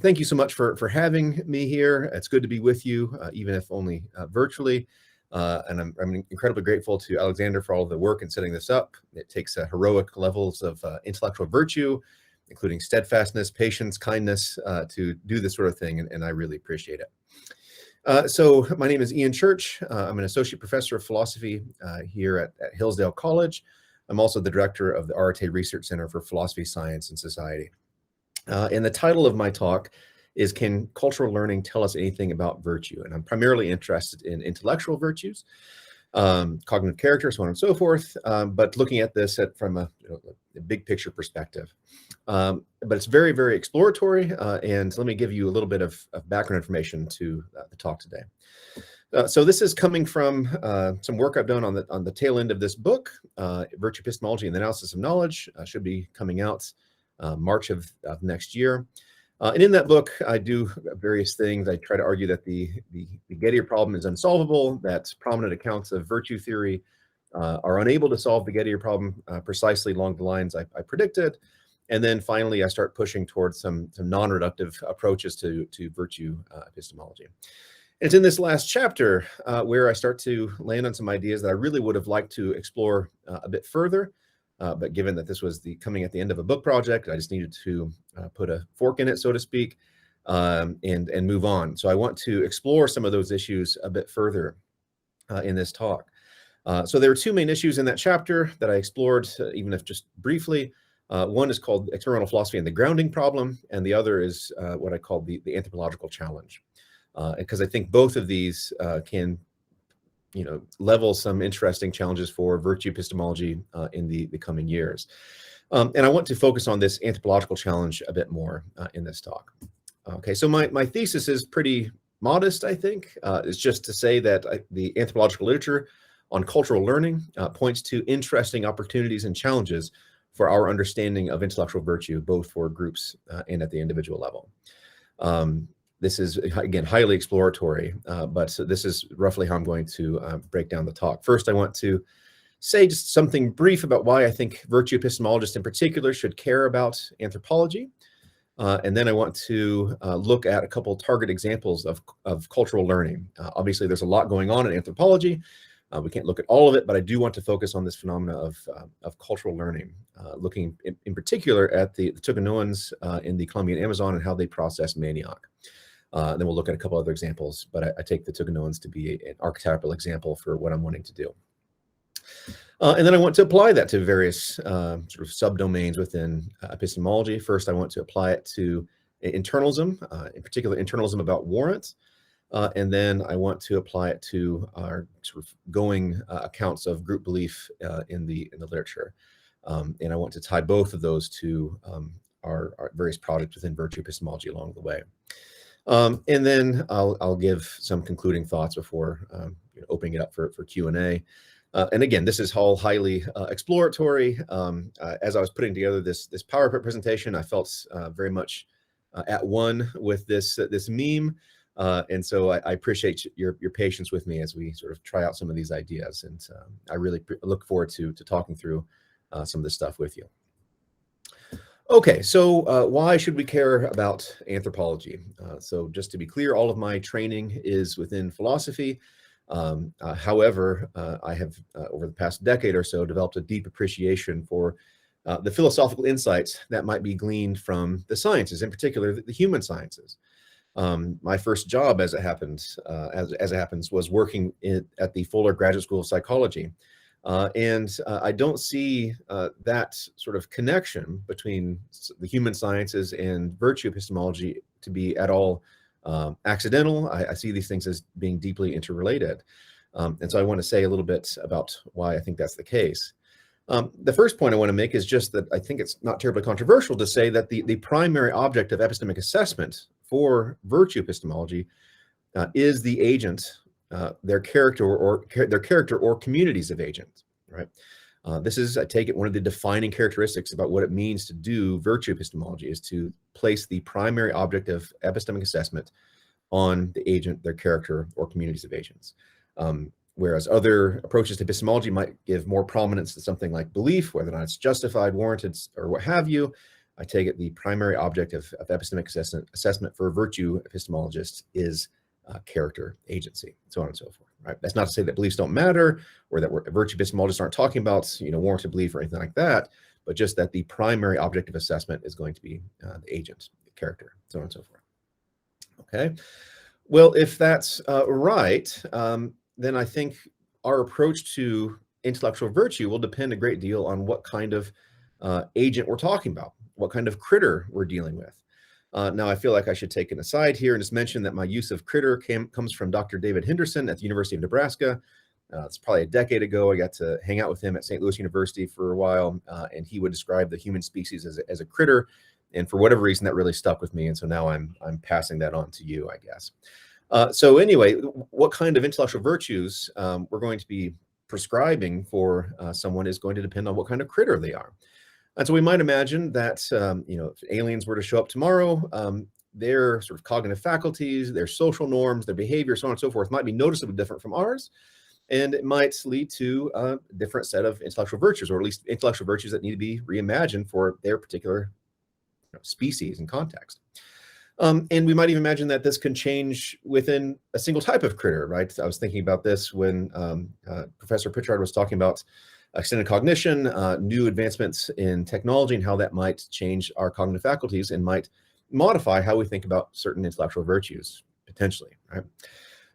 Thank you so much for having me here. It's good to be with you, even if only virtually. And I'm incredibly grateful to Alexander for all of the work in setting this up. It takes heroic levels of intellectual virtue, including steadfastness, patience, kindness, to do this sort of thing, and I really appreciate it. So my name is Ian Church. I'm an associate professor of philosophy here at Hillsdale College. I'm also the director of the Arte Research Center for Philosophy, Science, and Society. And the title of my talk is, Can Cultural Learning Tell Us Anything About Virtue? And I'm primarily interested in intellectual virtues, cognitive character, so on and so forth, but looking at this from a big picture perspective. But it's very, very exploratory, and let me give you a little bit of background information to the talk today. So this is coming from some work I've done on the tail end of this book, Virtue Epistemology and the Analysis of Knowledge, should be coming out March of next year. And in that book, I do various things. I try to argue that the Gettier problem is unsolvable, that prominent accounts of virtue theory are unable to solve the Gettier problem precisely along the lines I predicted. And then finally, I start pushing towards some non-reductive approaches to virtue epistemology. And it's in this last chapter where I start to land on some ideas that I really would have liked to explore a bit further. But given that this was coming at the end of a book project, I just needed to put a fork in it, so to speak, and move on. So I want to explore some of those issues a bit further in this talk. So there are two main issues in that chapter that I explored, even if just briefly. One is called experimental philosophy and the grounding problem, and the other is what I call the anthropological challenge. Because I think both of these can level some interesting challenges for virtue epistemology in the coming years. And I want to focus on this anthropological challenge a bit more in this talk. Okay, so my thesis is pretty modest, I think. It's just to say that the anthropological literature on cultural learning points to interesting opportunities and challenges for our understanding of intellectual virtue, both for groups and at the individual level. This is, again, highly exploratory, but this is roughly how I'm going to break down the talk. First, I want to say just something brief about why I think virtue epistemologists in particular should care about anthropology. And then I want to look at a couple target examples of cultural learning. Obviously, there's a lot going on in anthropology. We can't look at all of it, but I do want to focus on this phenomena of cultural learning, looking in particular at the Tucanoans in the Colombian Amazon and how they process manioc. Then we'll look at a couple other examples, but I take the Tucanoans to be an archetypal example for what I'm wanting to do. And then I want to apply that to various sort of subdomains within epistemology. First, I want to apply it to internalism, in particular internalism about warrant. And then I want to apply it to our sort of going accounts of group belief in the literature. And I want to tie both of those to our various projects within virtue epistemology along the way. And then I'll give some concluding thoughts before opening it up for Q&A. And again, this is all highly exploratory. As I was putting together this PowerPoint presentation, I felt very much at one with this meme. And so I appreciate your patience with me as we sort of try out some of these ideas. And I really look forward to talking through some of this stuff with you. Okay, so why should we care about anthropology? So just to be clear, all of my training is within philosophy. However, I have, over the past decade or so, developed a deep appreciation for the philosophical insights that might be gleaned from the sciences, in particular, the human sciences. My first job, as it happens, was working at the Fuller Graduate School of Psychology. And I don't see that sort of connection between the human sciences and virtue epistemology to be at all accidental. I see these things as being deeply interrelated. And so I want to say a little bit about why I think that's the case. The first point I want to make is just that I think it's not terribly controversial to say that the primary object of epistemic assessment for virtue epistemology is the agent, their character or communities of agents, right? This is, I take it, one of the defining characteristics about what it means to do virtue epistemology is to place the primary object of epistemic assessment on the agent, their character, or communities of agents. Whereas other approaches to epistemology might give more prominence to something like belief, whether or not it's justified, warranted, or what have you. I take it the primary object of epistemic assessment for virtue epistemologists is character, agency, so on and so forth. Right? That's not to say that beliefs don't matter, or that virtue epistemologists aren't talking about, warranted belief or anything like that, but just that the primary object of assessment is going to be the agent, the character, so on and so forth. Okay. Well, if that's right, then I think our approach to intellectual virtue will depend a great deal on what kind of agent we're talking about, what kind of critter we're dealing with. Now, I feel like I should take an aside here and just mention that my use of critter comes from Dr. David Henderson at the University of Nebraska. It's probably a decade ago. I got to hang out with him at St. Louis University for a while, and he would describe the human species as a critter. And for whatever reason, that really stuck with me. And so now I'm passing that on to you, I guess. So anyway, what kind of intellectual virtues we're going to be prescribing for someone is going to depend on what kind of critter they are. And so we might imagine that, if aliens were to show up tomorrow, their sort of cognitive faculties, their social norms, their behavior, so on and so forth, might be noticeably different from ours. And it might lead to a different set of intellectual virtues, or at least intellectual virtues that need to be reimagined for their particular species and context. And we might even imagine that this can change within a single type of critter, right? I was thinking about this when Professor Pritchard was talking about extended cognition, new advancements in technology, and how that might change our cognitive faculties and might modify how we think about certain intellectual virtues, potentially, right?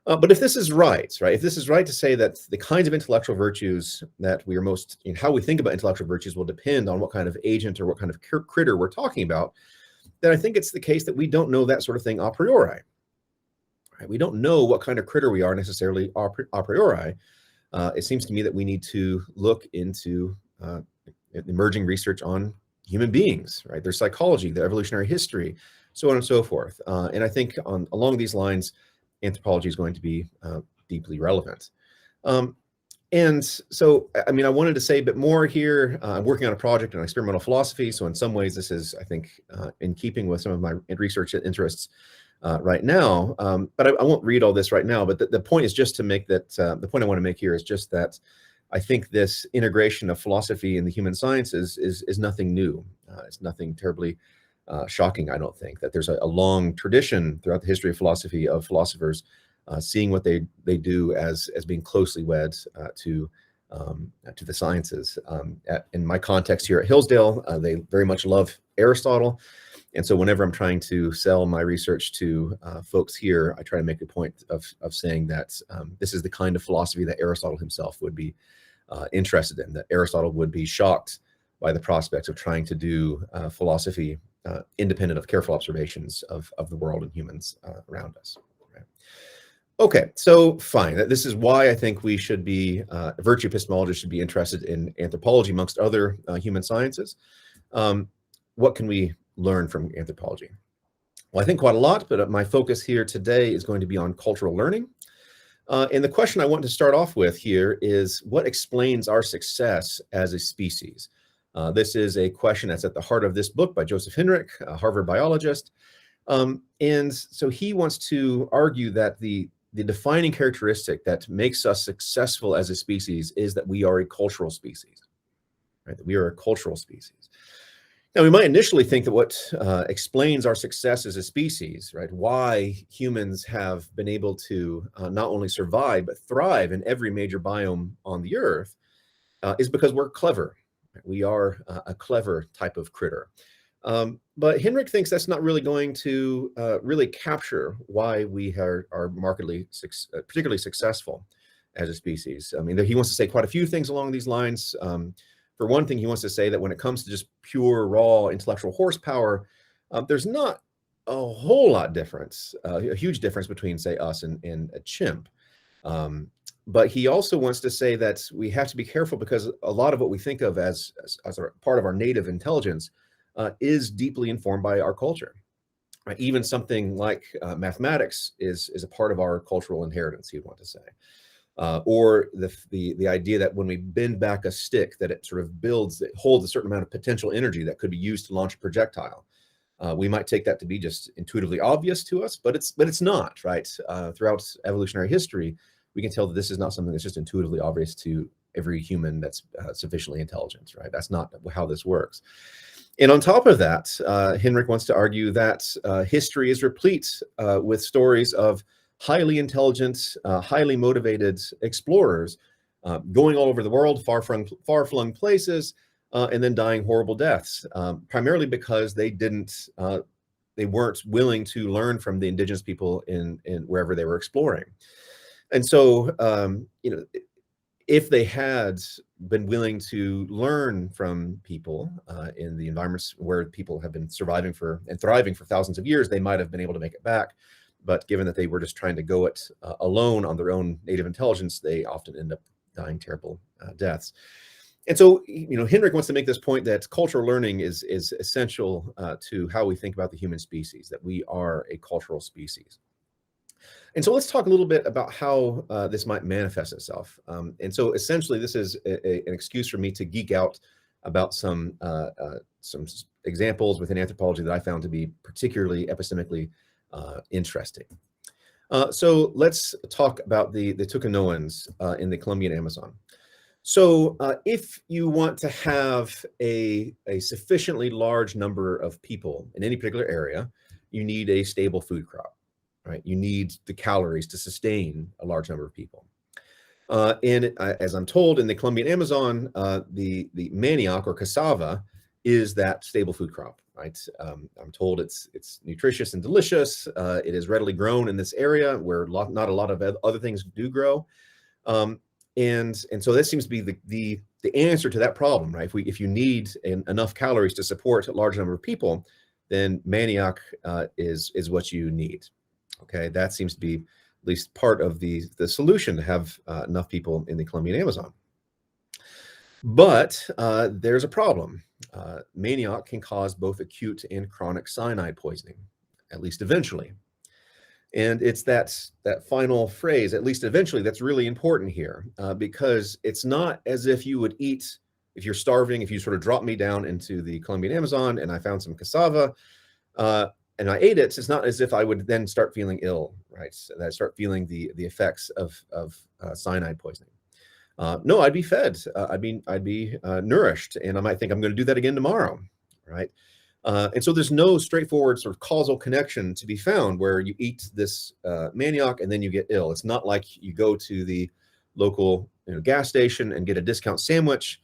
But if this is right, if this is right to say that the kinds of intellectual virtues that we are most, how we think about intellectual virtues will depend on what kind of agent or what kind of critter we're talking about, then I think it's the case that we don't know that sort of thing a priori. Right? We don't know what kind of critter we are necessarily a priori. It seems to me that we need to look into emerging research on human beings, right? Their psychology, their evolutionary history, so on and so forth. And I think along these lines, anthropology is going to be deeply relevant. And so, I wanted to say a bit more here. I'm working on a project on experimental philosophy. So in some ways, this is, I think, in keeping with some of my research interests right now. But I won't read all this right now. But the point is just to make that, the point I want to make here is just that I think this integration of philosophy and the human sciences is nothing new. It's nothing terribly shocking, I don't think, that there's a long tradition throughout the history of philosophy of philosophers seeing what they do as being closely wed to the sciences. In my context here at Hillsdale, they very much love Aristotle. And so whenever I'm trying to sell my research to folks here, I try to make a point of saying that this is the kind of philosophy that Aristotle himself would be interested in, that Aristotle would be shocked by the prospects of trying to do philosophy independent of careful observations of the world and humans around us. Right? Okay, so fine. This is why I think we should be, virtue epistemologists should be interested in anthropology amongst other human sciences. What can we learn from anthropology? Well, I think quite a lot, but my focus here today is going to be on cultural learning. And the question I want to start off with here is, what explains our success as a species? This is a question that's at the heart of this book by Joseph Henrich, a Harvard biologist. And so he wants to argue that the defining characteristic that makes us successful as a species is that we are a cultural species, right? That we are a cultural species. Now, we might initially think that what explains our success as a species, right, why humans have been able to not only survive, but thrive in every major biome on the earth is because we're clever. We are a clever type of critter. But Henrich thinks that's not really going to really capture why we are markedly, particularly successful as a species. He wants to say quite a few things along these lines. For one thing, he wants to say that when it comes to just pure, raw intellectual horsepower, there's not a whole lot difference, a huge difference between, say, us and a chimp. But he also wants to say that we have to be careful because a lot of what we think of as a part of our native intelligence is deeply informed by our culture. Right? Even something like mathematics is a part of our cultural inheritance, he'd want to say. Or the idea that when we bend back a stick, that it sort of holds a certain amount of potential energy that could be used to launch a projectile. We might take that to be just intuitively obvious to us, but it's not, right? Throughout evolutionary history, we can tell that this is not something that's just intuitively obvious to every human that's sufficiently intelligent, right? That's not how this works. And on top of that, Henrik wants to argue that history is replete with stories of highly intelligent, highly motivated explorers going all over the world, far-flung places, and then dying horrible deaths, primarily because they weren't willing to learn from the indigenous people in wherever they were exploring. And so, if they had been willing to learn from people in the environments where people have been surviving and thriving for thousands of years, they might have been able to make it back. But given that they were just trying to go it alone on their own native intelligence, they often end up dying terrible deaths. And so, Henrik wants to make this point that cultural learning is essential to how we think about the human species, that we are a cultural species. And so let's talk a little bit about how this might manifest itself. And so essentially, this is an excuse for me to geek out about some examples within anthropology that I found to be particularly epistemically interesting. So let's talk about the Tucanoans in the Colombian Amazon. So if you want to have a sufficiently large number of people in any particular area, you need a stable food crop. Right, you need the calories to sustain a large number of people. And as I'm told, in the Colombian Amazon, the manioc or cassava is that stable food crop. Right, I'm told it's nutritious and delicious. It is readily grown in this area where not a lot of other things do grow, and so that seems to be the answer to that problem. Right, if you need enough calories to support a large number of people, then manioc is what you need. Okay, that seems to be at least part of the solution to have enough people in the Colombian Amazon. But there's a problem. Manioc can cause both acute and chronic cyanide poisoning, at least eventually. And it's that final phrase, at least eventually, that's really important here, because it's not as if you would eat, if you're starving, if you sort of drop me down into the Colombian Amazon and I found some cassava, and I ate it, it's not as if I would then start feeling ill, right? So that I start feeling the effects of cyanide poisoning. No, I'd be fed. I'd be nourished, and I might think I'm going to do that again tomorrow, right? And so there's no straightforward sort of causal connection to be found where you eat this manioc and then you get ill. It's not like you go to the local gas station and get a discount sandwich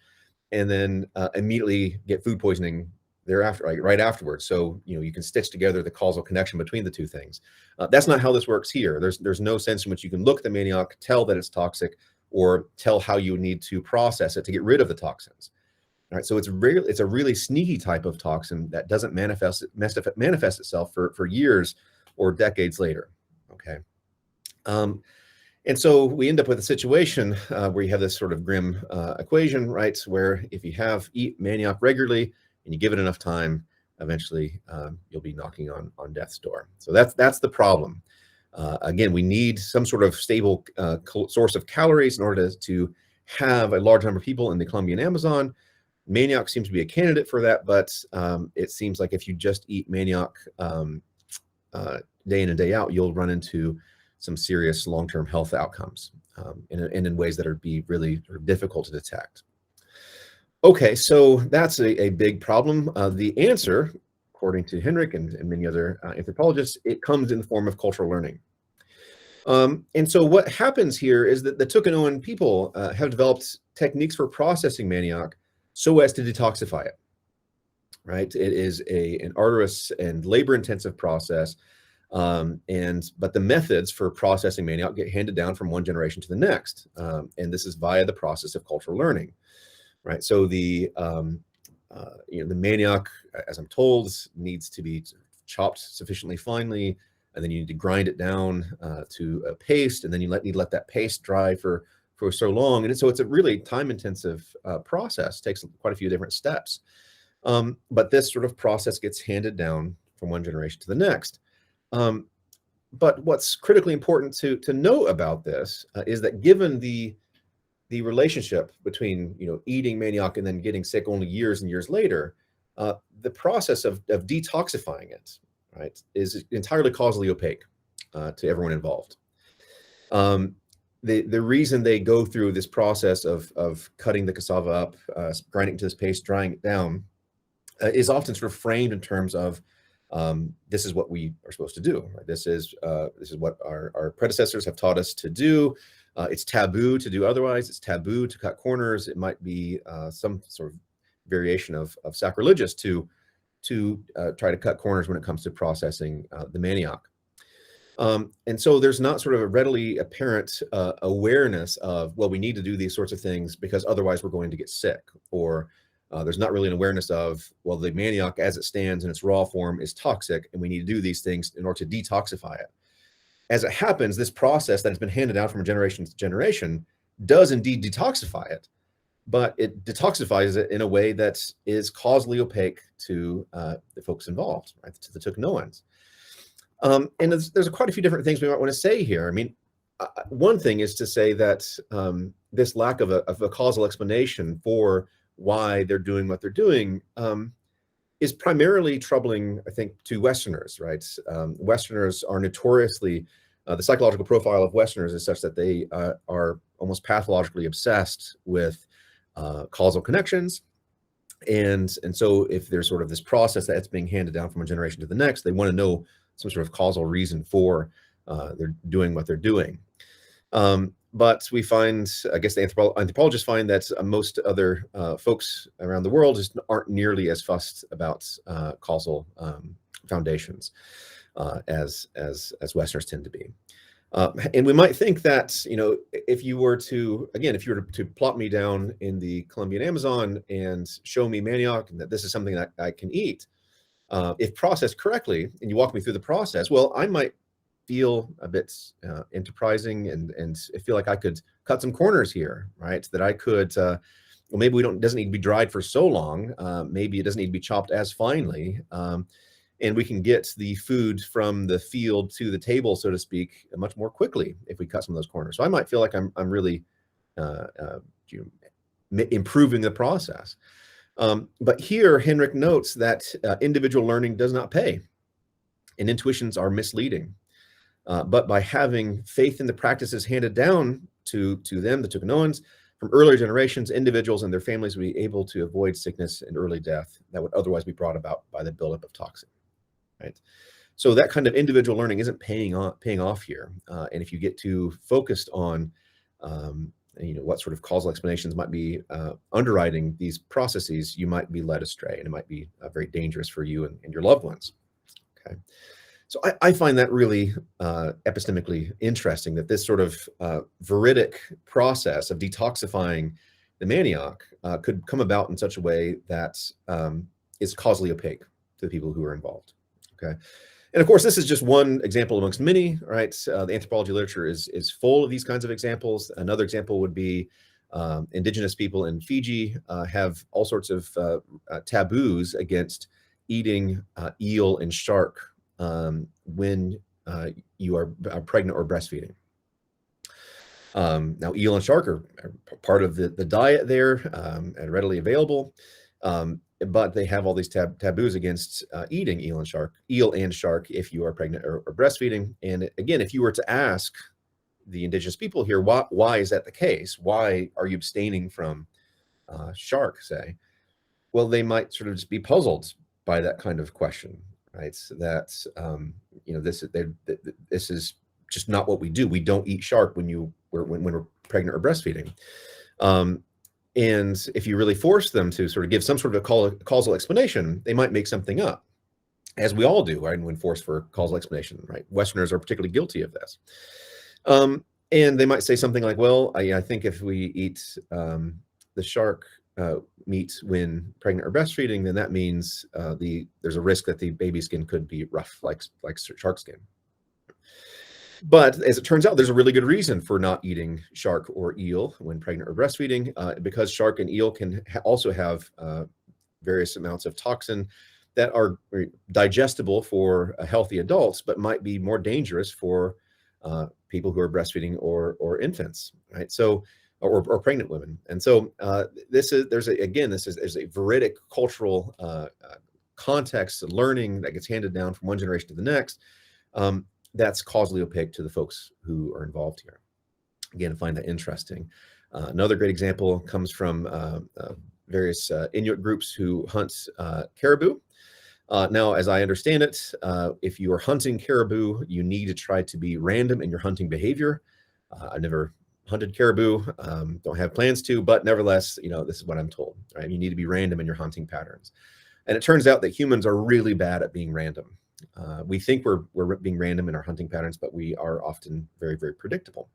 and then immediately get food poisoning thereafter, right afterwards. So you can stitch together the causal connection between the two things. That's not how this works here. There's no sense in which you can look at the manioc, tell that it's toxic, or tell how you need to process it to get rid of the toxins. All right, so it's a really sneaky type of toxin that doesn't manifest itself for years or decades later. Okay, and so we end up with a situation where you have this sort of grim equation, right? Where if you eat manioc regularly and you give it enough time, eventually you'll be knocking on death's door. So that's the problem. Again, we need some sort of stable source of calories in order to have a large number of people in the Colombian Amazon. Manioc seems to be a candidate for that, but it seems like if you just eat manioc day in and day out, you'll run into some serious long-term health outcomes and in ways that are really difficult to detect. Okay, so that's a big problem. The answer, according to Henrik and many other anthropologists, it comes in the form of cultural learning. And so what happens here is that the Tucanoan people have developed techniques for processing manioc so as to detoxify it, right? It is an arduous and labor-intensive process, but the methods for processing manioc get handed down from one generation to the next, and this is via the process of cultural learning. Right, so the manioc, as I'm told, needs to be chopped sufficiently finely, and then you need to grind it down to a paste, and then you need to let that paste dry for so long, and so it's a really time-intensive process. It takes quite a few different steps, but this sort of process gets handed down from one generation to the next. But what's critically important to know about this is that given the relationship between eating manioc and then getting sick only years and years later, the process of detoxifying it, right, is entirely causally opaque to everyone involved. The reason they go through this process of cutting the cassava up, grinding it to this paste, drying it down, is often sort of framed in terms of this is what we are supposed to do. Right? This is what our predecessors have taught us to do. It's taboo to do otherwise. It's taboo to cut corners. It might be some sort of variation of sacrilegious to try to cut corners when it comes to processing the manioc. And so there's not sort of a readily apparent awareness of, well, we need to do these sorts of things because otherwise we're going to get sick, or there's not really an awareness of, well, the manioc as it stands in its raw form is toxic and we need to do these things in order to detoxify it. As it happens, this process that has been handed down from generation to generation does indeed detoxify it, but it detoxifies it in a way that is causally opaque to the folks involved, right, to the Tukanoans. And there's quite a few different things we might want to say here. I mean, one thing is to say that this lack of a causal explanation for why they're doing what they're doing is primarily troubling, I think, to Westerners, right? Westerners are notoriously, the psychological profile of Westerners is such that they are almost pathologically obsessed with causal connections. And so if there's sort of this process that's being handed down from one generation to the next, they want to know some sort of causal reason for they're doing what they're doing. But we find, I guess the anthropologists find that most other folks around the world just aren't nearly as fussed about causal foundations as Westerners tend to be. And we might think that, you know, if you were to plop me down in the Colombian Amazon and show me manioc and that this is something that I can eat, if processed correctly, and you walk me through the process, well, I might feel a bit enterprising and feel like I could cut some corners here, right? That I could, well, maybe it doesn't need to be dried for so long. Maybe it doesn't need to be chopped as finely. And we can get the food from the field to the table, so to speak, much more quickly if we cut some of those corners. So I might feel like I'm really improving the process. But here, Henrik notes that individual learning does not pay, and intuitions are misleading. But by having faith in the practices handed down to them, the Tukanoans, from earlier generations, individuals and their families will be able to avoid sickness and early death that would otherwise be brought about by the buildup of toxin. Right? So that kind of individual learning isn't paying off here. And if you get too focused on what sort of causal explanations might be underwriting these processes, you might be led astray, and it might be very dangerous for you and your loved ones. Okay. So I find that really epistemically interesting, that this sort of veridic process of detoxifying the manioc could come about in such a way that is causally opaque to the people who are involved. Okay, and of course, this is just one example amongst many. Right, the anthropology literature is full of these kinds of examples. Another example would be indigenous people in Fiji have all sorts of taboos against eating eel and shark when you are pregnant or breastfeeding. Now, eel and shark are part of the diet there and readily available, but they have all these taboos against eating eel and shark if you are pregnant or breastfeeding. And again, if you were to ask the indigenous people here, why is that the case? Why are you abstaining from shark, say? Well, they might sort of just be puzzled by that kind of question. Right, so that's this is just not what we do. We don't eat shark when we're pregnant or breastfeeding. And if you really force them to sort of give some sort of a causal explanation, they might make something up, as we all do, right? When forced for causal explanation, right? Westerners are particularly guilty of this. And they might say something like, "Well, I think if we eat the shark meat when pregnant or breastfeeding, then that means there's a risk that the baby skin could be rough, like shark skin." But as it turns out, there's a really good reason for not eating shark or eel when pregnant or breastfeeding, because shark and eel can also have various amounts of toxin that are digestible for healthy adults, but might be more dangerous for people who are breastfeeding or infants, right? So or pregnant women. And so there's a veridic cultural context and learning that gets handed down from one generation to the next that's causally opaque to the folks who are involved here. Again, I find that interesting. Another great example comes from various Inuit groups who hunt caribou. Now, as I understand it, if you are hunting caribou, you need to try to be random in your hunting behavior. I've never hunted caribou, don't have plans to, but nevertheless, this is what I'm told, right? You need to be random in your hunting patterns. And it turns out that humans are really bad at being random. We think we're being random in our hunting patterns, but we are often very, very predictable.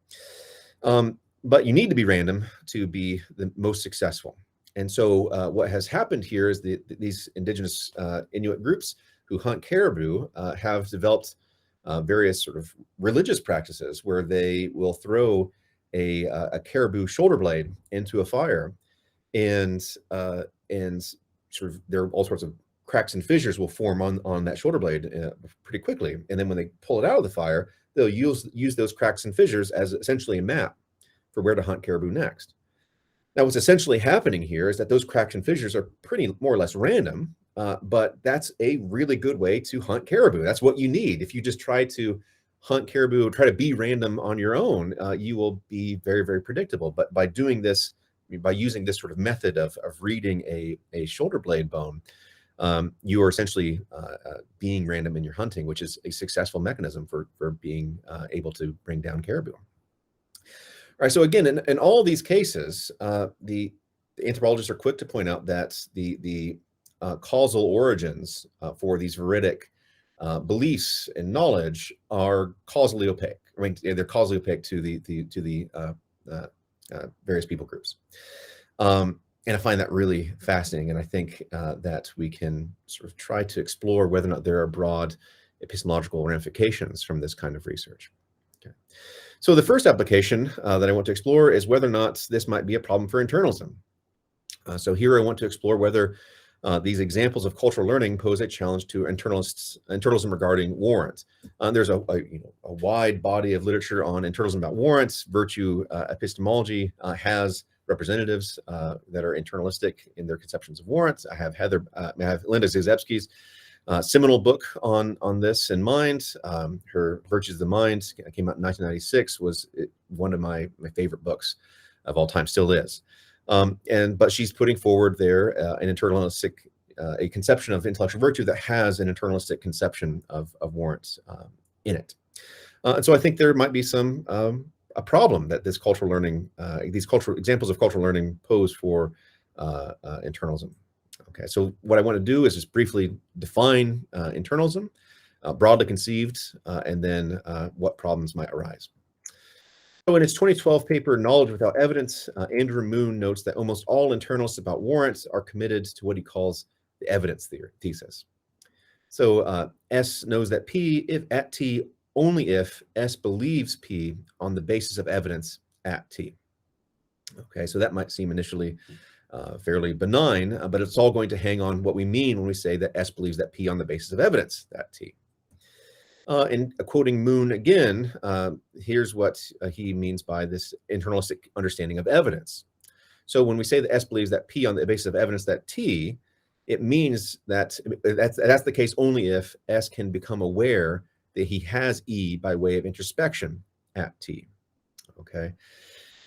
But you need to be random to be the most successful. And so what has happened here is these indigenous Inuit groups who hunt caribou have developed various sort of religious practices where they will throw a caribou shoulder blade into a fire, and sort of there are all sorts of cracks and fissures will form on that shoulder blade pretty quickly. And then when they pull it out of the fire, they'll use those cracks and fissures as essentially a map for where to hunt caribou next. Now, what's essentially happening here is that those cracks and fissures are pretty more or less random, but that's a really good way to hunt caribou. That's what you need. If you just try to hunt caribou, try to be random on your own, you will be very, very predictable. But by doing this, by using this sort of method of reading a shoulder blade bone, you are essentially being random in your hunting, which is a successful mechanism for being able to bring down caribou. All right, so again, in all these cases, the anthropologists are quick to point out that the causal origins for these veridic beliefs and knowledge are causally opaque. I mean, they're causally opaque to the various people groups. And I find that really fascinating. And I think that we can sort of try to explore whether or not there are broad epistemological ramifications from this kind of research. Okay. So the first application that I want to explore is whether or not this might be a problem for internalism. So here I want to explore whether these examples of cultural learning pose a challenge to internalism regarding warrants. There's a wide body of literature on internalism about warrants. Virtue epistemology has representatives that are internalistic in their conceptions of warrants. I have Linda Zizebski's seminal book on this in mind. Her Virtues of the Mind came out in 1996, was one of my favorite books of all time, still is. But she's putting forward there an internalistic, a conception of intellectual virtue that has an internalistic conception of warrants in it. And so I think there might be a problem that this cultural learning, these examples of cultural learning pose for internalism. Okay, so what I want to do is just briefly define internalism, broadly conceived, and then what problems might arise. So in its 2012 paper, Knowledge Without Evidence, Andrew Moon notes that almost all internalists about warrants are committed to what he calls the evidence thesis. So S knows that P if at T only if S believes P on the basis of evidence at T. Okay, so that might seem initially fairly benign, but it's all going to hang on what we mean when we say that S believes that P on the basis of evidence at T. And quoting Moon again, here's what he means by this internalistic understanding of evidence. So when we say that S believes that P on the basis of evidence that T, it means that that's the case only if S can become aware that he has E by way of introspection at T. Okay.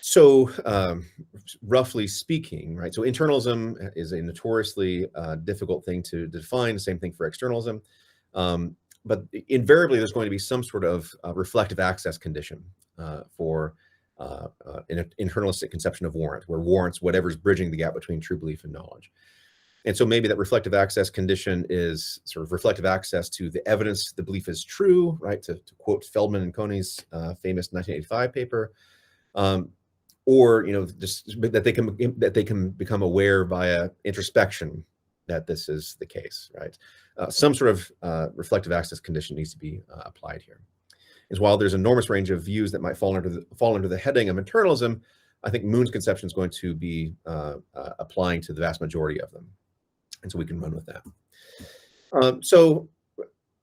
So roughly speaking, right? So internalism is a notoriously difficult thing to define. The same thing for externalism. But invariably, there's going to be some sort of reflective access condition for an internalistic conception of warrant, where warrants whatever's bridging the gap between true belief and knowledge. And so maybe that reflective access condition is sort of reflective access to the evidence the belief is true, right? To quote Feldman and Coney's famous 1985 paper, or just that they can become aware via introspection that this is the case, right? Some sort of reflective access condition needs to be applied here. As while there's an enormous range of views that might fall under the heading of internalism, I think Moon's conception is going to be applying to the vast majority of them. And so we can run with that. So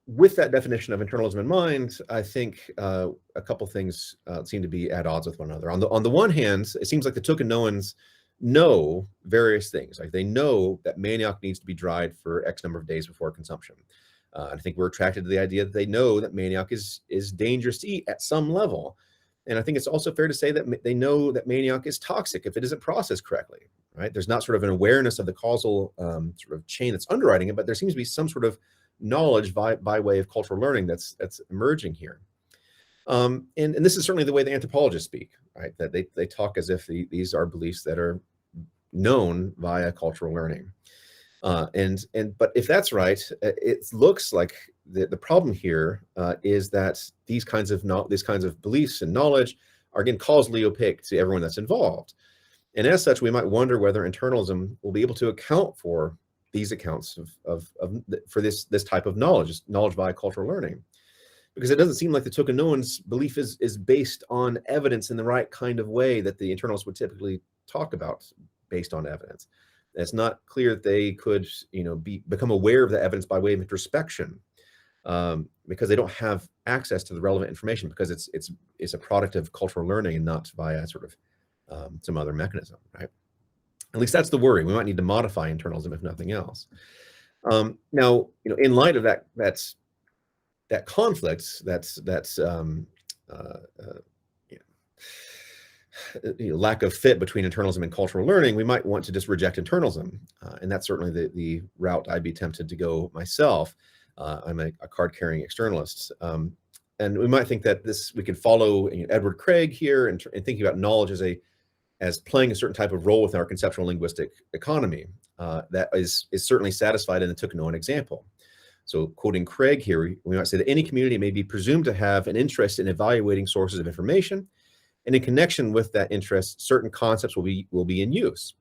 with that definition of internalism in mind, I think a couple things seem to be at odds with one another. On the one hand, it seems like the Tokunoans know various things. Like they know that manioc needs to be dried for X number of days before consumption. I think we're attracted to the idea that they know that manioc is dangerous to eat at some level. And I think it's also fair to say that they know that manioc is toxic if it isn't processed correctly, right? There's not sort of an awareness of the causal sort of chain that's underwriting it, but there seems to be some sort of knowledge by way of cultural learning that's emerging here. And this is certainly the way the anthropologists speak, right? That they talk as if these are beliefs that are known via cultural learning. But if that's right, it looks like the problem here is that these kinds of beliefs and knowledge are again causally opaque to everyone that's involved. And as such, we might wonder whether internalism will be able to account for these accounts for this type of knowledge via cultural learning. Because it doesn't seem like the Tokunoan's belief is based on evidence in the right kind of way that the internalists would typically talk about based on evidence. It's not clear that they could, become aware of the evidence by way of introspection, because they don't have access to the relevant information, because it's a product of cultural learning and not via sort of some other mechanism, right? At least that's the worry. We might need to modify internalism if nothing else. Now, in light of that conflict, lack of fit between internalism and cultural learning, we might want to just reject internalism, and that's certainly the route I'd be tempted to go myself. I'm a card-carrying externalist, and we might think that we could follow Edward Craig here and thinking about knowledge as playing a certain type of role within our conceptual linguistic economy that is certainly satisfied in the Tokunoan example. So quoting Craig here, we might say that any community may be presumed to have an interest in evaluating sources of information, and in connection with that interest, certain concepts will be in use.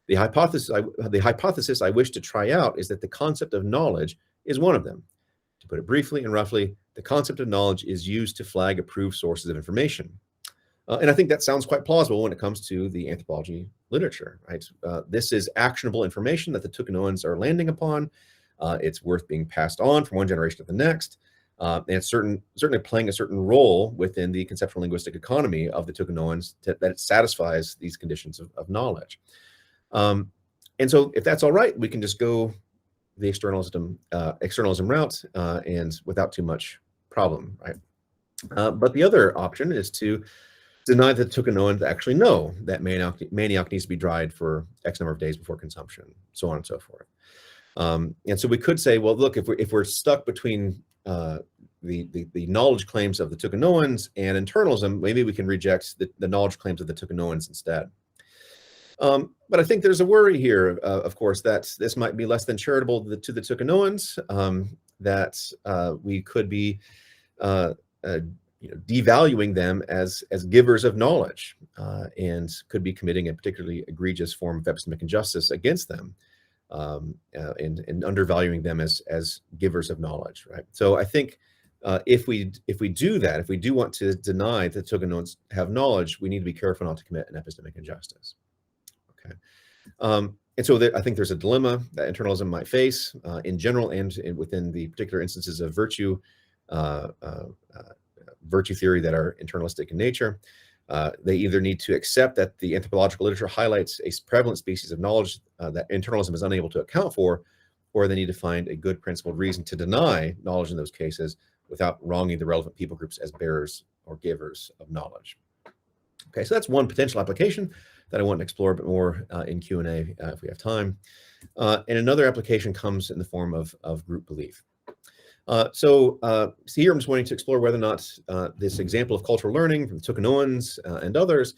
The hypothesis I wish to try out is that the concept of knowledge is one of them. To put it briefly and roughly, the concept of knowledge is used to flag approved sources of information. And I think that sounds quite plausible when it comes to the anthropology literature, right? This is actionable information that the Tokunoans are landing upon. It's worth being passed on from one generation to the next. And it's certainly playing a certain role within the conceptual linguistic economy of the Tokunoans that it satisfies these conditions of knowledge. And so if that's all right, we can just go the externalism route and without too much problem, right? But the other option is to deny that Tokunoans actually know that manioc needs to be dried for X number of days before consumption, so on and so forth. And so we could say, well, look, if we're stuck between the knowledge claims of the Tokunoans and internalism, maybe we can reject the knowledge claims of the Tokunoans instead. But I think there's a worry here, of course, that this might be less than charitable to the Tokunoans, that we could be devaluing them as givers of knowledge, and could be committing a particularly egregious form of epistemic injustice against them, and undervaluing them as givers of knowledge, right? So I think if we do that, if we do want to deny that Tokunoans have knowledge, we need to be careful not to commit an epistemic injustice. Okay, and so I think there's a dilemma that internalism might face in general and within the particular instances of virtue theory that are internalistic in nature. They either need to accept that the anthropological literature highlights a prevalent species of knowledge that internalism is unable to account for, or they need to find a good principled reason to deny knowledge in those cases without wronging the relevant people groups as bearers or givers of knowledge. Okay, so that's one potential application that I want to explore a bit more in Q&A if we have time. And another application comes in the form of group belief. So here I'm just wanting to explore whether or not this example of cultural learning from Tokunoans and others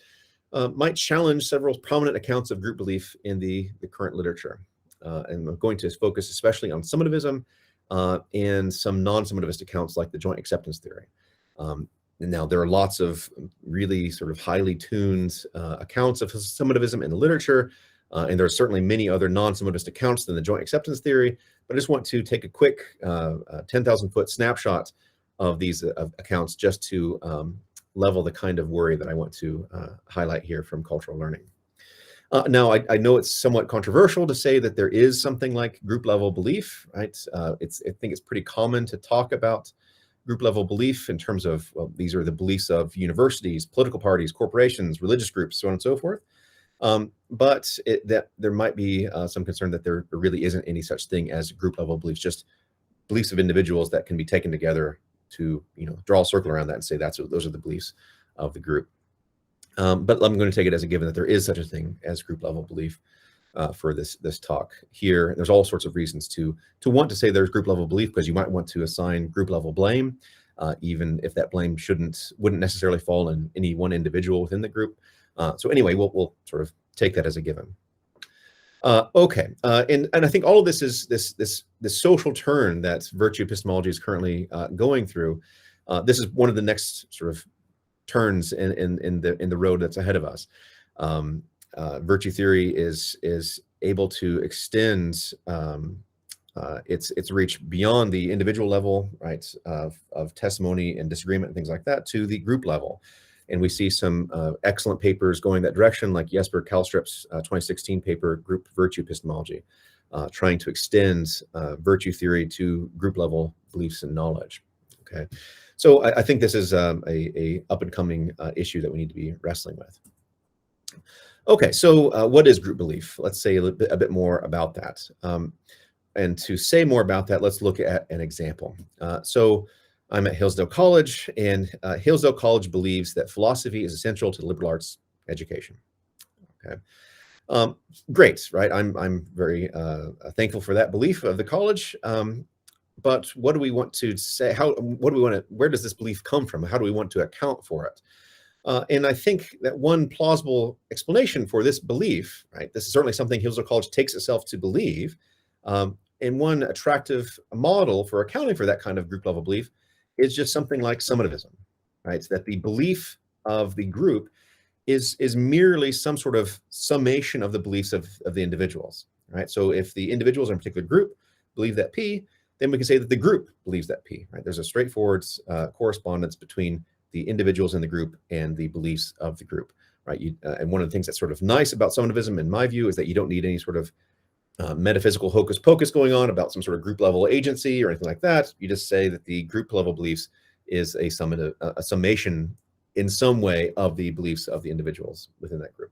might challenge several prominent accounts of group belief in the current literature. And I'm going to focus especially on summativism and some non-summativist accounts like the joint acceptance theory. Now, there are lots of really sort of highly tuned accounts of summativism in the literature, and there are certainly many other non-summativist accounts than the joint acceptance theory. But I just want to take a quick 10,000-foot snapshot of these accounts just to level the kind of worry that I want to highlight here from cultural learning. Now, I know it's somewhat controversial to say that there is something like group level belief, right? I think it's pretty common to talk about group level belief in terms of, well, these are the beliefs of universities, political parties, corporations, religious groups, so on and so forth. But that there might be some concern that there really isn't any such thing as group level beliefs, just beliefs of individuals that can be taken together to draw a circle around that and say those are the beliefs of the group. But I'm going to take it as a given that there is such a thing as group level belief for this talk here. There's all sorts of reasons to want to say there's group level belief, because you might want to assign group level blame, even if that blame wouldn't necessarily fall in any one individual within the group. So anyway, we'll sort of take that as a given. Okay, and I think all of this is this social turn that virtue epistemology is currently going through. This is one of the next sort of turns in the road that's ahead of us. Virtue theory is able to extend its reach beyond the individual level, right, of testimony and disagreement and things like that, to the group level. And we see some excellent papers going that direction, like Jesper Kalstrup's 2016 paper, Group Virtue Epistemology, trying to extend virtue theory to group level beliefs and knowledge. Okay, so I think this is a up and coming issue that we need to be wrestling with. Okay, so what is group belief? Let's say a bit more about that. And to say more about that, let's look at an example. So I'm at Hillsdale College, and Hillsdale College believes that philosophy is essential to liberal arts education. Okay, great, right? I'm very thankful for that belief of the college. But what do we want to say? Where does this belief come from? How do we want to account for it? And I think that one plausible explanation for this belief, right? This is certainly something Hillsdale College takes itself to believe. And one attractive model for accounting for that kind of group level belief is just something like summativism, right? So that the belief of the group is merely some sort of summation of the beliefs of the individuals, right? So if the individuals in a particular group believe that P, then we can say that the group believes that P, right? There's a straightforward correspondence between the individuals in the group and the beliefs of the group, right? And one of the things that's sort of nice about summativism, in my view, is that you don't need any sort of metaphysical hocus pocus going on about some sort of group level agency or anything like that. You just say that the group level beliefs is a summation in some way of the beliefs of the individuals within that group.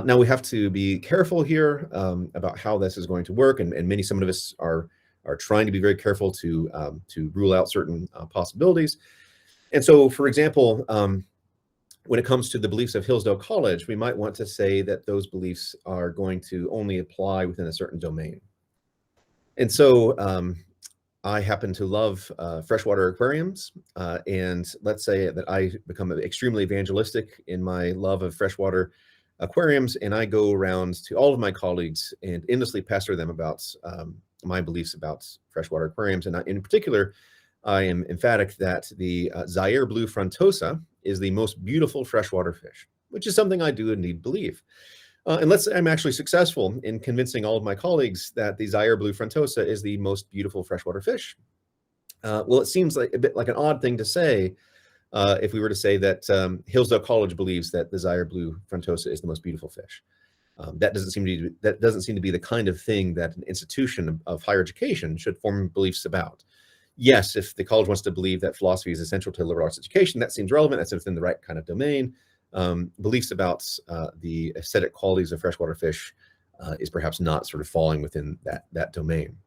Now we have to be careful here about how this is going to work, and many summativists are trying to be very careful to rule out certain possibilities. And so, for example, when it comes to the beliefs of Hillsdale College, we might want to say that those beliefs are going to only apply within a certain domain. And so I happen to love freshwater aquariums. And let's say that I become extremely evangelistic in my love of freshwater aquariums, and I go around to all of my colleagues and endlessly pester them about my beliefs about freshwater aquariums. And in particular, I am emphatic that the Zaire blue frontosa is the most beautiful freshwater fish, which is something I do indeed believe. And let's say I'm actually successful in convincing all of my colleagues that the Zaire blue frontosa is the most beautiful freshwater fish. Well, it seems like a bit like an odd thing to say if we were to say that Hillsdale College believes that the Zaire blue frontosa is the most beautiful fish. That doesn't seem to be the kind of thing that an institution of higher education should form beliefs about. Yes, if the college wants to believe that philosophy is essential to liberal arts education, that seems relevant. That's within the right kind of domain. Beliefs about the aesthetic qualities of freshwater fish is perhaps not sort of falling within that domain.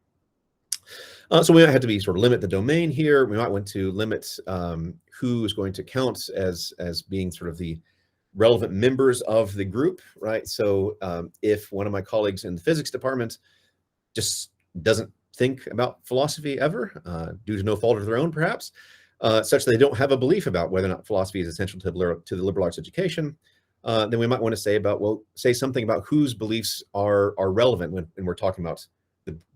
So we might have to be sort of limit the domain here. We might want to limit who is going to count as being sort of the relevant members of the group, right? So if one of my colleagues in the physics department just doesn't think about philosophy ever, due to no fault of their own, perhaps, such that they don't have a belief about whether or not philosophy is essential to the liberal arts education, then we might want to say something about whose beliefs are relevant when we're talking about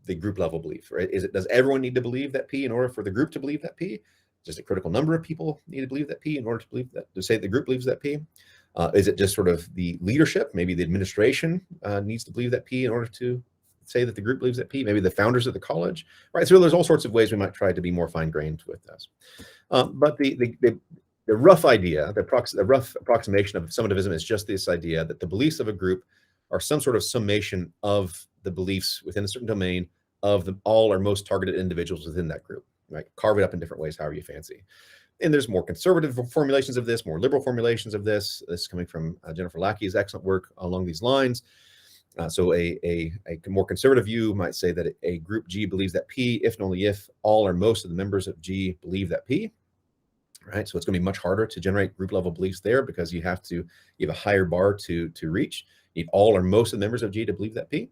the group level belief, right? Does everyone need to believe that P in order for the group to believe that P? Does a critical number of people need to believe that P in order to say the group believes that P? Is it just sort of the leadership? Maybe the administration needs to believe that P in order to say that the group believes that P, maybe the founders of the college, right? So there's all sorts of ways we might try to be more fine-grained with this. But the rough idea, the rough approximation of summativism is just this idea that the beliefs of a group are some sort of summation of the beliefs within a certain domain of all or most targeted individuals within that group, right? Carve it up in different ways, however you fancy. And there's more conservative formulations of this, more liberal formulations of this. This is coming from Jennifer Lackey's excellent work along these lines. So a more conservative view might say that a group G believes that P, if and only if all or most of the members of G believe that P. right? So it's going to be much harder to generate group level beliefs there because you have a higher bar to reach. You need all or most of the members of G to believe that P.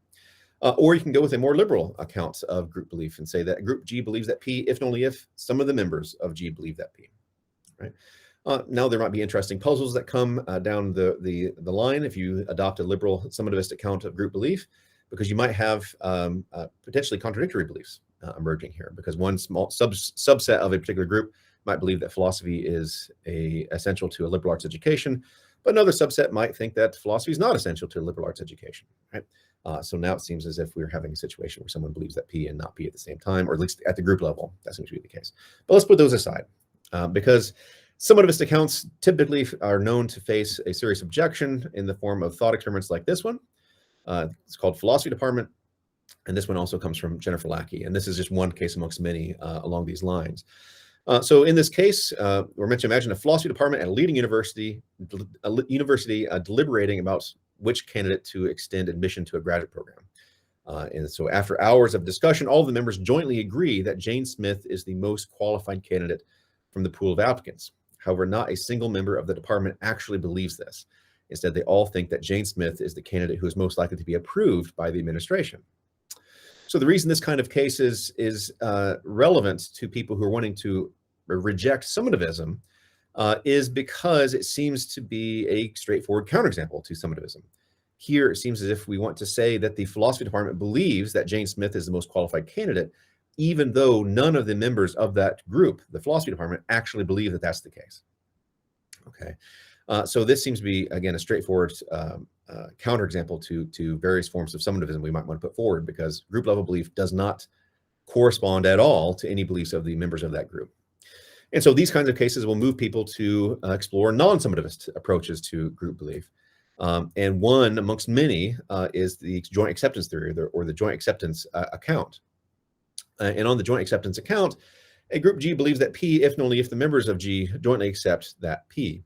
Or you can go with a more liberal account of group belief and say that group G believes that P if and only if some of the members of G believe that P, right? Now there might be interesting puzzles that come down the line if you adopt a liberal summativist account of group belief, because you might have potentially contradictory beliefs emerging here, because one small subset of a particular group might believe that philosophy is essential to a liberal arts education, but another subset might think that philosophy is not essential to a liberal arts education, right? So now it seems as if we're having a situation where someone believes that P and not P at the same time, or at least at the group level. That seems to be the case. But let's put those aside, because summativist accounts typically are known to face a serious objection in the form of thought experiments like this one. It's called Philosophy Department, and this one also comes from Jennifer Lackey, and this is just one case amongst many along these lines. So in this case, we're meant to imagine a philosophy department at a leading university deliberating about which candidate to extend admission to a graduate program. And so after hours of discussion, all of the members jointly agree that Jane Smith is the most qualified candidate from the pool of applicants. However, not a single member of the department actually believes this. Instead, they all think that Jane Smith is the candidate who is most likely to be approved by the administration. So the reason this kind of case is relevant to people who are wanting to reject summativism is because it seems to be a straightforward counterexample to summativism. Here, it seems as if we want to say that the philosophy department believes that Jane Smith is the most qualified candidate, even though none of the members of that group, the philosophy department, actually believe that that's the case. Okay, so this seems to be, again, a straightforward counterexample to various forms of summativism we might want to put forward, because group level belief does not correspond at all to any beliefs of the members of that group. And so these kinds of cases will move people to explore non-summativist approaches to group belief. And one amongst many is the joint acceptance theory, or the joint acceptance account. And on the joint acceptance account, a group G believes that P if and only if the members of G jointly accept that P.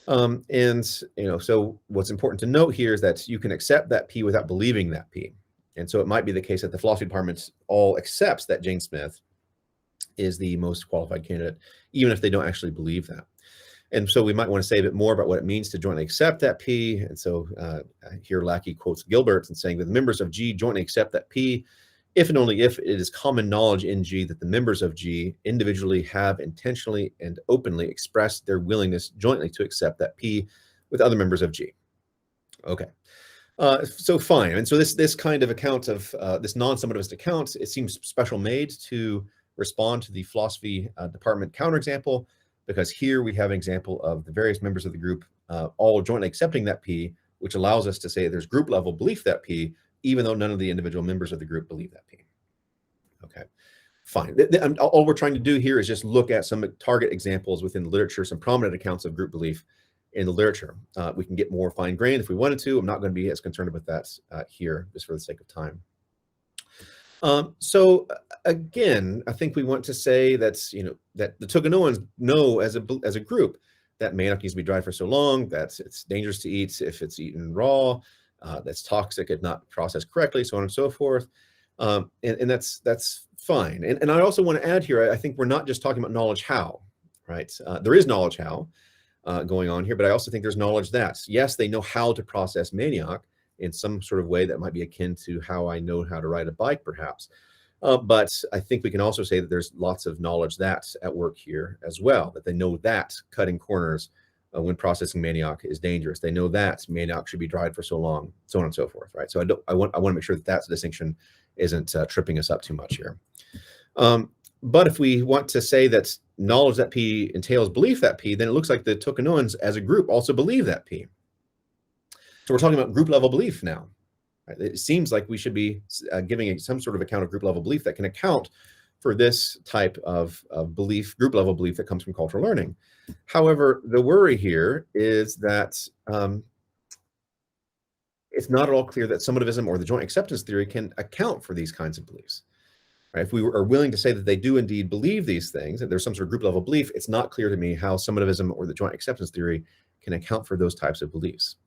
So what's important to note here is that you can accept that P without believing that P. And so it might be the case that the philosophy department all accepts that Jane Smith is the most qualified candidate, even if they don't actually believe that. And so we might want to say a bit more about what it means to jointly accept that P. And so here Lackey quotes Gilbert and saying that the members of G jointly accept that P if and only if it is common knowledge in G that the members of G individually have intentionally and openly expressed their willingness jointly to accept that P with other members of G. Okay. So fine. And so this kind of account of this non-summativist account, it seems special made to respond to the philosophy department counterexample, because here we have an example of the various members of the group all jointly accepting that P, which allows us to say there's group level belief that P, even though none of the individual members of the group believe that P. Okay, fine. All we're trying to do here is just look at some target examples within the literature, some prominent accounts of group belief in the literature. We can get more fine-grained if we wanted to. I'm not going to be as concerned about that here, just for the sake of time. So again, I think we want to say that that the Tokanoans know as a group that manioc needs to be dried for so long, that it's dangerous to eat if it's eaten raw, that's toxic if not processed correctly, so on and so forth. And that's fine. And I also want to add here, I think we're not just talking about knowledge how, right? There is knowledge how going on here, but I also think there's knowledge that, yes, they know how to process manioc in some sort of way that might be akin to how I know how to ride a bike, perhaps. But I think we can also say that there's lots of knowledge that's at work here as well, that they know that cutting corners when processing manioc is dangerous. They know that manioc should be dried for so long, so on and so forth, right? So I want to make sure that that distinction isn't tripping us up too much here. But if we want to say that knowledge that P entails belief that P, then it looks like the Tokanoans as a group also believe that P. So we're talking about group level belief now. Right? It seems like we should be giving some sort of account of group level belief that can account for this type of belief, group level belief that comes from cultural learning. However, the worry here is that it's not at all clear that summativism or the joint acceptance theory can account for these kinds of beliefs. Right? If we are willing to say that they do indeed believe these things, that there's some sort of group level belief, it's not clear to me how summativism or the joint acceptance theory can account for those types of beliefs.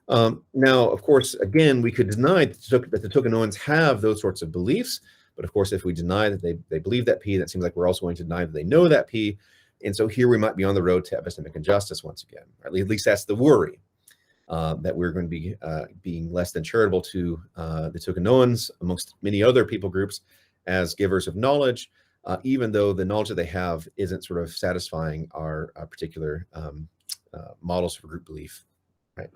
Now, of course, again, we could deny that the Tokanoans have those sorts of beliefs, but of course, if we deny that they believe that P, that seems like we're also going to deny that they know that P, And so here we might be on the road to epistemic injustice once again. At least that's the worry, that we're going to be being less than charitable to the Tukanoans, amongst many other people groups, as givers of knowledge, even though the knowledge that they have isn't sort of satisfying our particular models for group belief, right?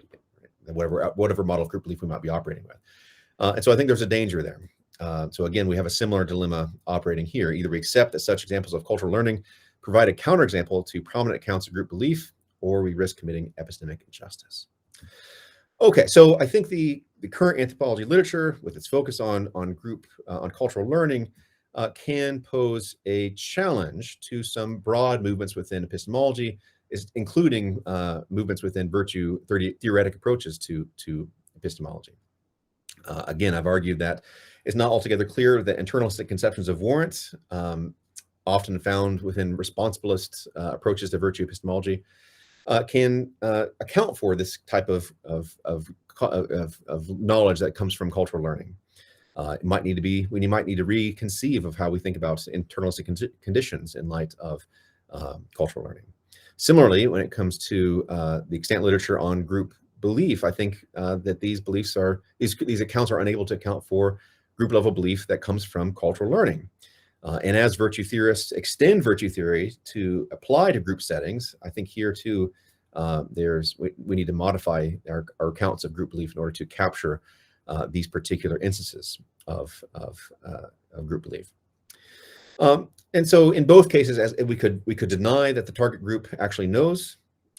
Whatever model of group belief we might be operating with. And so I think there's a danger there. So again, we have a similar dilemma operating here. Either we accept that such examples of cultural learning provide a counterexample to prominent accounts of group belief, or we risk committing epistemic injustice. Okay, so I think the current anthropology literature, with its focus on cultural learning, can pose a challenge to some broad movements within epistemology, including movements within virtue theoretic approaches to epistemology. Again, I've argued that it's not altogether clear that internalistic conceptions of warrant, often found within responsibilist approaches to virtue epistemology, can account for this type of knowledge that comes from cultural learning. We might need to reconceive of how we think about internalistic conditions in light of cultural learning. Similarly, when it comes to the extant literature on group belief, I think that these accounts are unable to account for group level belief that comes from cultural learning. And as virtue theorists extend virtue theory to apply to group settings, I think here too, we need to modify our accounts of group belief in order to capture these particular instances of group belief. And so in both cases, as we could deny that the target group actually knows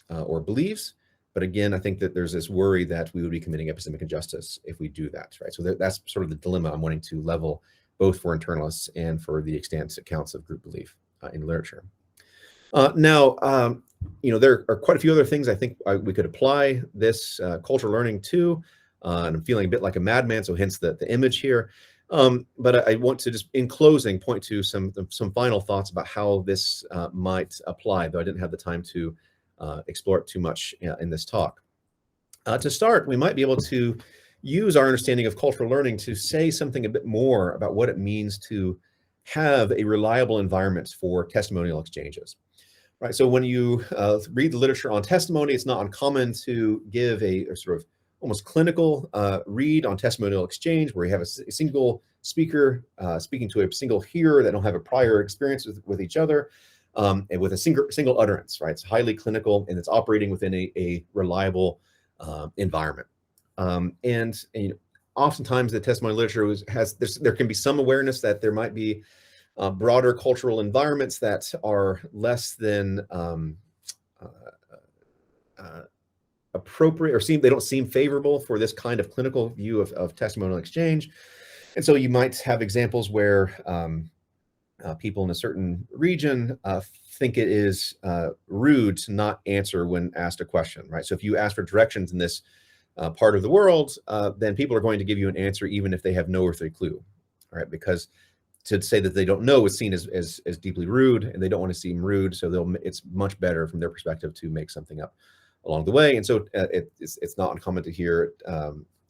or believes, but again, I think that there's this worry that we would be committing epistemic injustice if we do that, right? So that's sort of the dilemma I'm wanting to level both for internalists and for the extant accounts of group belief in literature. Now, there are quite a few other things I think we could apply this cultural learning to, and I'm feeling a bit like a madman, so hence the image here. But I want to just, in closing, point to some final thoughts about how this might apply, though I didn't have the time to explore it too much in this talk. To start, we might be able to use our understanding of cultural learning to say something a bit more about what it means to have a reliable environment for testimonial exchanges. Right. So when you read the literature on testimony, it's not uncommon to give a sort of almost clinical read on testimonial exchange, where you have a single speaker speaking to a single hearer that don't have a prior experience with each other, and with a single utterance. Right. It's highly clinical, and it's operating within a reliable environment. And oftentimes the testimony literature there can be some awareness that there might be broader cultural environments that are less than appropriate, or they don't seem favorable for this kind of clinical view of testimonial exchange. And so you might have examples where people in a certain region think it is rude to not answer when asked a question, right? So if you ask for directions in this part of the world, then people are going to give you an answer even if they have no earthly clue, right? Because to say that they don't know is seen as deeply rude, and they don't want to seem rude, so it's much better from their perspective to make something up along the way. And so it's not uncommon to hear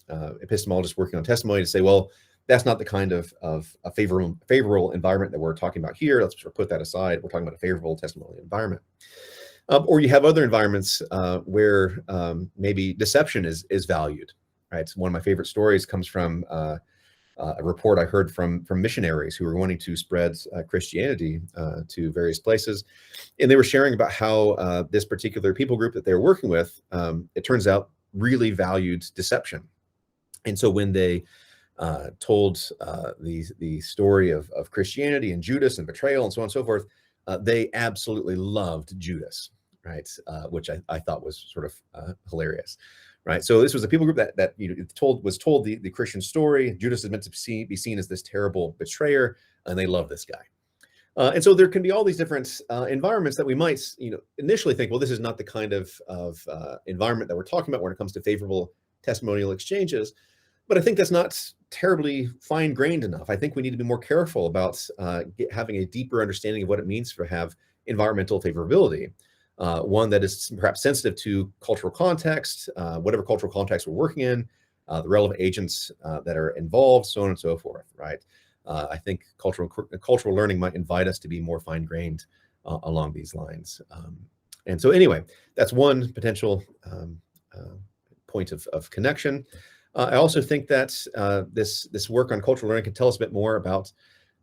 epistemologists working on testimony to say, well, that's not the kind of a favorable environment that we're talking about here. Let's put that aside. We're talking about a favorable testimonial environment. Or you have other environments where maybe deception is valued, right? So one of my favorite stories comes from a report I heard from missionaries who were wanting to spread Christianity to various places. And they were sharing about how this particular people group that they were working with, it turns out, really valued deception. And so when they told the story of Christianity and Judas and betrayal and so on and so forth, they absolutely loved Judas, right? Which I thought was sort of hilarious. Right, so this was a people group that was told the Christian story. Judas is meant to be seen as this terrible betrayer, and they love this guy. And so there can be all these different environments that we might initially think, well, this is not the kind of environment that we're talking about when it comes to favorable testimonial exchanges. But I think that's not terribly fine-grained enough. I think we need to be more careful about having a deeper understanding of what it means to have environmental favorability. One that is perhaps sensitive to cultural context, whatever cultural context we're working in, the relevant agents that are involved, so on and so forth, right? I think cultural learning might invite us to be more fine-grained along these lines. And so anyway, that's one potential point of connection. I also think that this work on cultural learning can tell us a bit more about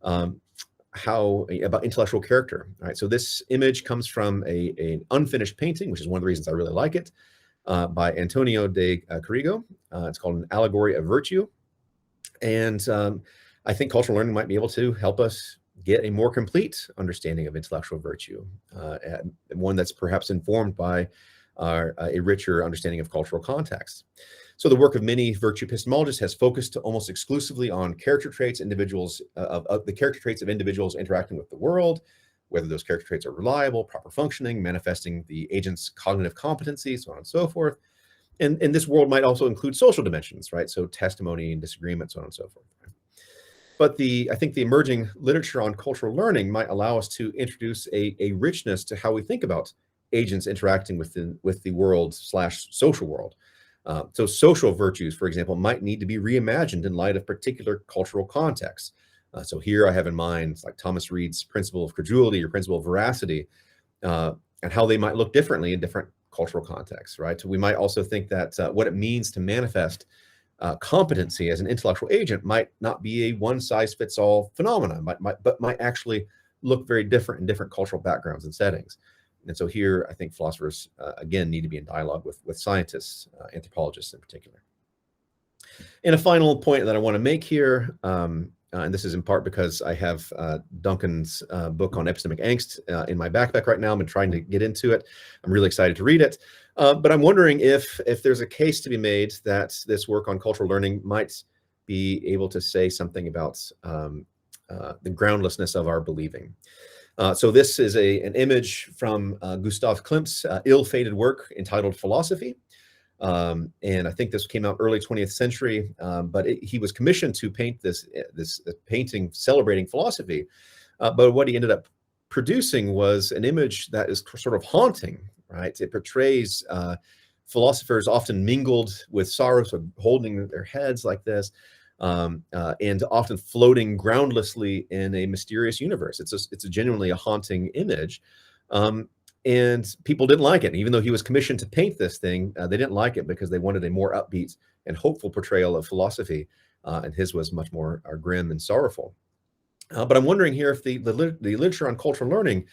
about intellectual character. All right, so this image comes from an unfinished painting, which is one of the reasons I really like it, by Antonio de Carrigo. It's called An Allegory of Virtue. And I think cultural learning might be able to help us get a more complete understanding of intellectual virtue, one that's perhaps informed by a richer understanding of cultural context. So the work of many virtue epistemologists has focused almost exclusively on character traits, the character traits of individuals interacting with the world, whether those character traits are reliable, proper functioning, manifesting the agent's cognitive competency, so on and so forth. And this world might also include social dimensions, right? So testimony and disagreement, so on and so forth. But I think the emerging literature on cultural learning might allow us to introduce a richness to how we think about agents interacting with the world/social world. So social virtues, for example, might need to be reimagined in light of particular cultural contexts. So here I have in mind like Thomas Reid's principle of credulity or principle of veracity, and how they might look differently in different cultural contexts, right? So we might also think that what it means to manifest competency as an intellectual agent might not be a one-size-fits-all phenomenon, but might actually look very different in different cultural backgrounds and settings. And so here, I think philosophers, again, need to be in dialogue with scientists, anthropologists in particular. And a final point that I want to make here, and this is in part because I have Duncan's book on epistemic angst in my backpack right now. I've been trying to get into it. I'm really excited to read it. But I'm wondering if there's a case to be made that this work on cultural learning might be able to say something about the groundlessness of our believing. So this is an image from Gustav Klimt's ill-fated work entitled Philosophy. And I think this came out early 20th century, but he was commissioned to paint this painting celebrating philosophy. But what he ended up producing was an image that is sort of haunting, right? It portrays philosophers often mingled with sorrow, so holding their heads like this, and often floating groundlessly in a mysterious universe. It's genuinely a haunting image. And people didn't like it. Even though he was commissioned to paint this thing, they didn't like it because they wanted a more upbeat and hopeful portrayal of philosophy. And his was much more grim and sorrowful. But I'm wondering here if the literature on cultural learning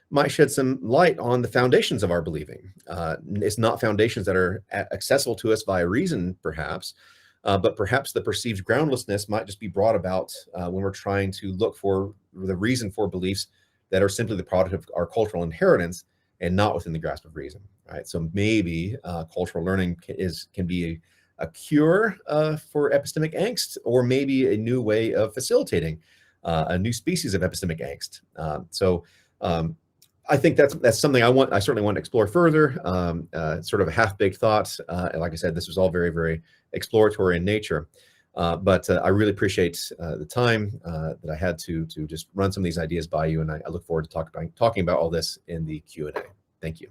might shed some light on the foundations of our believing. It's not foundations that are accessible to us via reason, perhaps, but perhaps the perceived groundlessness might just be brought about when we're trying to look for the reason for beliefs that are simply the product of our cultural inheritance and not within the grasp of reason, right? So maybe cultural learning can be a cure for epistemic angst, or maybe a new way of facilitating a new species of epistemic angst. I think that's something I certainly want to explore further. Sort of a half-baked thought. Like I said, this was all very, very exploratory in nature. But I really appreciate the time that I had to just run some of these ideas by you, and I look forward to talking about all this in the Q&A. Thank you.